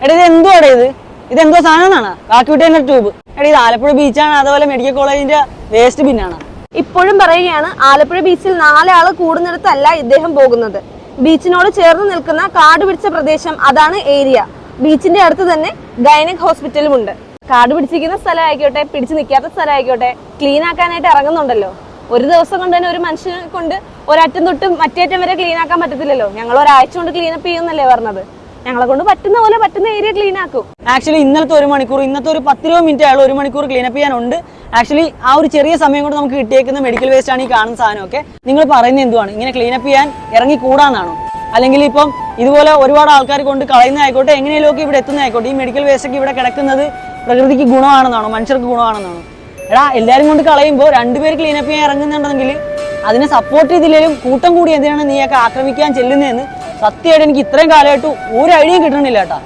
എടാ ഇത് എന്തുവാടാ ഇതെന്തോ സാധനം എന്നാണ് കാക്കിവിട്ടേന്റെ ട്യൂബ്. എടാ ഇത് ആലപ്പുഴ ബീച്ചാണ്, അതുപോലെ മെഡിക്കൽ കോളേജിന്റെ വേസ്റ്റ് ബിന്നാണ്. ഇപ്പോഴും പറയുകയാണ്, ആലപ്പുഴ ബീച്ചിൽ 4 ആള് കൂടുന്നിടത്തല്ല ഇദ്ദേഹം പോകുന്നത്. ബീച്ചിനോട് ചേർന്ന് നിൽക്കുന്ന കാട് പിടിച്ച പ്രദേശം, അതാണ് ഏരിയ. ബീച്ചിന്റെ അടുത്ത് തന്നെ ഗൈനക് ഹോസ്പിറ്റലും ഉണ്ട്. കാട് പിടിച്ചിരിക്കുന്ന സ്ഥലമായിക്കോട്ടെ, പിടിച്ചു നിൽക്കാത്ത സ്ഥലമായിക്കോട്ടെ, ക്ലീൻ ആക്കാനായിട്ട് ഇറങ്ങുന്നുണ്ടല്ലോ. ഒരു ദിവസം കൊണ്ട് തന്നെ ഒരു മനുഷ്യനെ കൊണ്ട് ഒരറ്റം തൊട്ട് മറ്റേ അറ്റം വരെ ക്ലീൻ ആക്കാൻ പറ്റത്തില്ലല്ലോ. ഞങ്ങൾ ഒരാഴ്ച കൊണ്ട് ക്ലീനപ്പ് ചെയ്യുന്നല്ലേ പറഞ്ഞത്. ഞങ്ങളെ കൊണ്ട് പറ്റുന്ന പോലെ പറ്റുന്ന ഏരിയ ക്ലീൻ ആക്കും. ആക്ച്വലി ഇന്നത്തെ ഒരു മണിക്കൂർ, ഇന്നത്തെ ഒരു 10-20 മിനിറ്റ് ആയുള്ള 1 മണിക്കൂർ ക്ലീനപ്പ് ചെയ്യാനുണ്ട്. ആക്ച്വലി ആ ഒരു ചെറിയ സമയം കൊണ്ട് നമുക്ക് കിട്ടിയേക്കുന്ന മെഡിക്കൽ വേസ്റ്റ് ആണ് ഈ കാണുന്ന സാധനമൊക്കെ. നിങ്ങൾ പറയുന്നത് എന്തുവാണ്, ഇങ്ങനെ ക്ലീനപ്പ് ചെയ്യാൻ ഇറങ്ങി കൂടാന്നാണോ? അല്ലെങ്കിൽ ഇപ്പം ഇതുപോലെ ഒരുപാട് ആൾക്കാർ കൊണ്ട് കളയുന്നതായിക്കോട്ടെ, എങ്ങനെയൊക്കെ ഇവിടെ എത്തുന്നതായിക്കോട്ടെ, ഈ മെഡിക്കൽ വേസ്റ്റ് ഒക്കെ ഇവിടെ കിടക്കുന്നത് പ്രകൃതിക്ക് ഗുണമാണെന്നാണോ, മനുഷ്യർക്ക് ഗുണമാണെന്നാണോ? എടാ എല്ലാവരും കൊണ്ട് കളയുമ്പോൾ 2 പേര് ക്ലീനപ്പ് ചെയ്യാൻ ഇറങ്ങുന്നുണ്ടെങ്കിൽ അതിനെ സപ്പോർട്ട് ചെയ്തില്ലെങ്കിലും കൂട്ടം കൂടി എന്തിനാണ് നീയൊക്കെ ആക്രമിക്കാൻ ചെല്ലുന്നതെന്ന് സത്യമായിട്ട് എനിക്ക് ഇത്രയും കാലമായിട്ട് ഒരു ഐഡിയയും കിട്ടണില്ല കേട്ടാ.